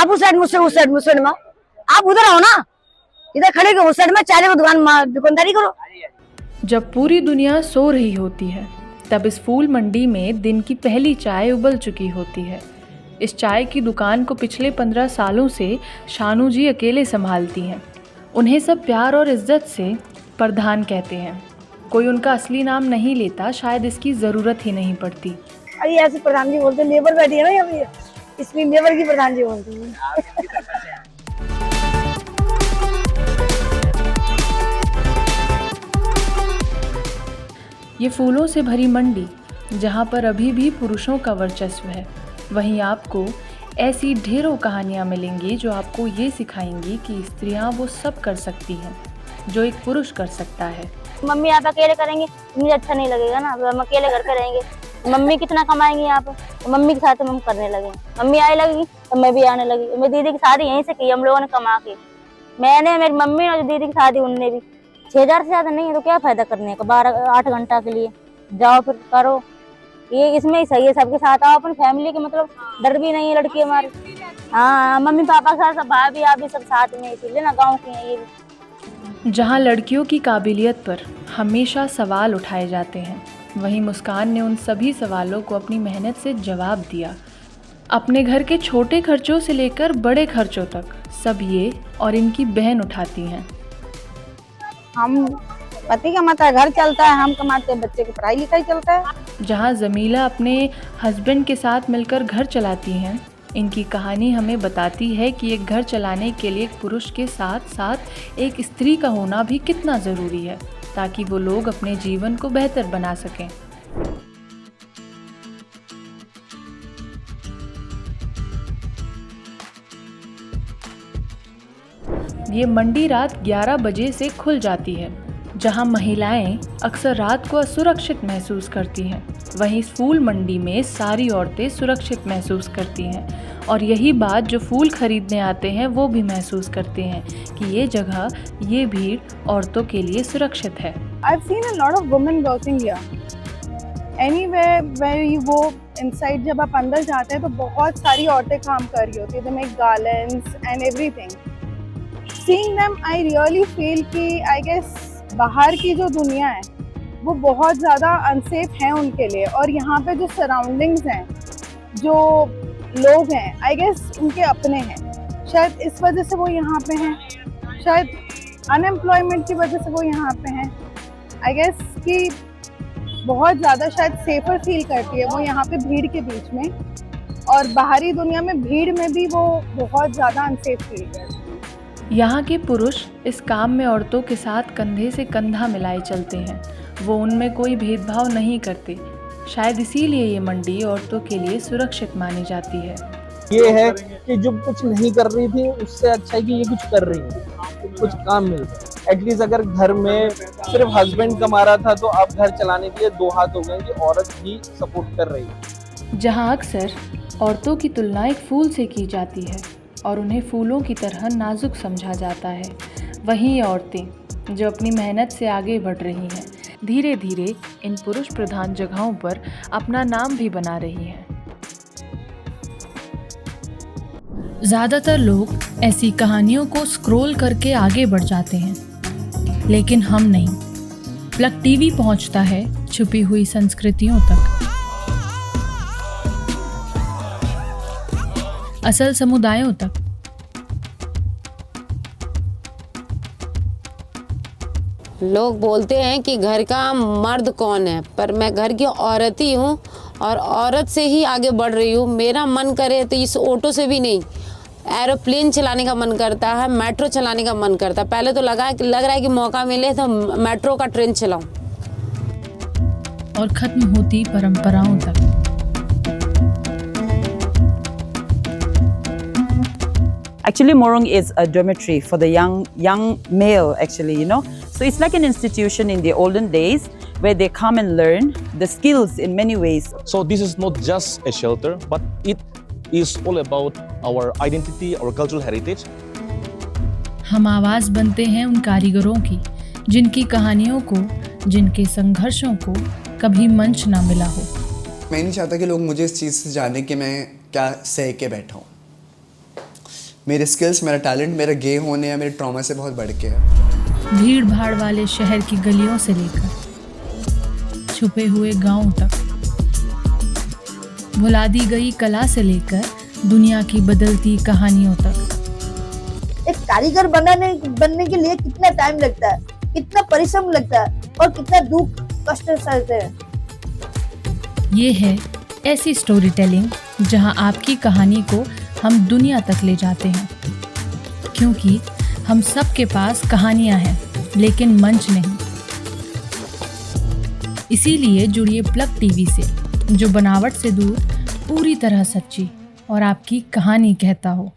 आप उस साइड मुझसे उस साइड में आप उधर आओ ना, इधर खड़े हो उस साइड में, चाय की दुकानदारी करो। जब पूरी दुनिया सो रही होती है तब इस फूल मंडी में दिन की पहली चाय उबल चुकी होती है। इस चाय की दुकान को पिछले 15 सालों से शानू जी अकेले संभालती हैं। उन्हें सब प्यार और इज्जत से प्रधान कहते हैं। कोई उनका असली नाम नहीं लेता, शायद इसकी ज़रूरत ही नहीं पड़ती। अरे ऐसे प्रधान जी बोलते, लेबर बैठी है ना यहाँ पे, इसलिए लेबर की प्रधान जी बोलते हैं। ये फूलों से भरी मंडी जहाँ पर अभी भी पुरुषों का वर्चस्व है, वहीं आपको ऐसी ढेरों कहानियाँ मिलेंगी जो आपको ये सिखाएंगी कि स्त्रियाँ वो सब कर सकती हैं जो एक पुरुष कर सकता है। मम्मी आप अकेले करेंगे मुझे अच्छा नहीं लगेगा ना, हम अकेले घर पे रहेंगे, मम्मी कितना कमाएंगी यहाँ पे, तो मम्मी के साथ हम करने लगे। मम्मी आने लगी तो मैं भी आने लगी। मेरी दीदी की शादी यहीं से की हम लोगों ने कमा के, मैंने, मेरी मम्मी और दीदी की शादी उनने भी। 6000 से ज्यादा नहीं है तो क्या फायदा करने का, 8 घंटा के लिए जाओ फिर करो। ये इसमें ही सही है, सबके साथ आओ, अपन फैमिली के मतलब डर भी नहीं है लड़की हमारी। हाँ मम्मी पापा के साथ सब भाभी आप भी सब साथ में, इसीलिए ना गाँव की है ये भी। जहाँ लड़कियों की काबिलियत पर हमेशा सवाल उठाए जाते हैं, वहीं मुस्कान ने उन सभी सवालों को अपनी मेहनत से जवाब दिया। अपने घर के छोटे खर्चों से लेकर बड़े खर्चों तक सब ये और इनकी बहन उठाती हैं। हम पति कमाता है, घर चलता है, हम कमाते हैं, बच्चे की पढ़ाई लिखाई चलता है। जहाँ जमीला अपने हस्बैंड के साथ मिलकर घर चलाती हैं, इनकी कहानी हमें बताती है कि एक घर चलाने के लिए एक पुरुष के साथ साथ एक स्त्री का होना भी कितना ज़रूरी है, ताकि वो लोग अपने जीवन को बेहतर बना सकें। ये मंडी रात 11 बजे से खुल जाती है, जहां महिलाएं अक्सर रात को असुरक्षित महसूस करती हैं। वहीं इस फूल मंडी में सारी औरतें सुरक्षित महसूस करती हैं और यही बात जो फूल खरीदने आते हैं वो भी महसूस करते हैं कि ये जगह, ये भीड़ औरतों के लिए सुरक्षित है। I've seen a lot of women working here. Anywhere where you go inside, जब आप अंदर जाते हैं तो बहुत सारी औरतें काम कर रही होती है। They make garlands and everything. Seeing them, I really feel कि I guess बाहर की जो दुनिया है वो बहुत ज़्यादा अनसेफ है उनके लिए, और यहाँ पे जो सराउंडिंग्स हैं, जो लोग हैं, आई गेस उनके अपने हैं। शायद इस वजह से वो यहाँ पे हैं, शायद अनएम्प्लॉयमेंट की वजह से वो यहाँ पे हैं। आई गेस कि बहुत ज़्यादा शायद सेफर फील करती है वो यहाँ पे भीड़ के बीच में, और बाहरी दुनिया में भीड़ में भी वो बहुत ज़्यादा अनसेफ फील करती है। यहाँ के पुरुष इस काम में औरतों के साथ कंधे से कंधा मिलाए चलते हैं। वो उनमें कोई भेदभाव नहीं करते। शायद इसीलिए ये मंडी औरतों के लिए सुरक्षित मानी जाती है। ये है कि जो कुछ नहीं कर रही थी उससे अच्छा है कि ये कुछ कर रही है, कुछ काम मिल रहा है। एटलीस्ट अगर घर में सिर्फ हस्बैंड कमा रहा था तो अब घर चलाने के लिए 2 हाथ हो गए कि औरत भी सपोर्ट कर रही है। जहाँ अक्सर औरतों की तुलना एक फूल से की जाती है और उन्हें फूलों की तरह नाजुक समझा जाता है, वहीं औरतें जो अपनी मेहनत से आगे बढ़ रही हैं, धीरे धीरे इन पुरुष प्रधान जगहों पर अपना नाम भी बना रही हैं। ज़्यादातर लोग ऐसी कहानियों को स्क्रॉल करके आगे बढ़ जाते हैं, लेकिन हम नहीं। प्लग टीवी पहुंचता है छुपी हुई संस्कृतियों तक, असल समुदायों तक। लोग बोलते हैं कि घर का मर्द कौन है, पर मैं घर की औरत ही हूँ और औरत से ही आगे बढ़ रही हूँ। मेरा मन करे तो इस ऑटो से भी नहीं, एरोप्लेन चलाने का मन करता है, मेट्रो चलाने का मन करता है। पहले तो लग रहा है कि मौका मिले तो मेट्रो का ट्रेन चलाऊं। और खत्म होती परंपराओं तक। Actually, Morung is a dormitory for the young male, actually, you know. So it's like an institution in the olden days where they come and learn the skills in many ways. So this is not just a shelter, but it is all about our identity, our cultural heritage. हम आवाज़ बनते हैं उन कारीगरों की, जिनकी कहानियों को, जिनके संघर्षों को कभी मंच ना मिला हो। मैं नहीं चाहता कि लोग मुझे इस चीज़ से जाने कि मैं क्या सह के बैठा हूँ। मेरे स्किल्स, मेरा टैलेंट, मेरा गे होने या मेरे ट्रॉमा से बहुत बढ़ के है। भीड़ भाड़ वाले शहर की गलियों से लेकर छुपे हुए गांव तक, भुला दी गई कला से लेकर दुनिया की बदलती कहानियों तक। एक कारीगर बनने के लिए कितना टाइम लगता है, कितना परिश्रम लगता है और कितना दुख कष्ट सहते हैं। ये है ऐसी स्टोरी टेलिंग जहां आपकी कहानी को हम दुनिया तक ले जाते हैं, क्योंकि हम सब के पास कहानियां हैं लेकिन मंच नहीं। इसीलिए जुड़िए प्लग टीवी से, जो बनावट से दूर पूरी तरह सच्ची और आपकी कहानी कहता हो।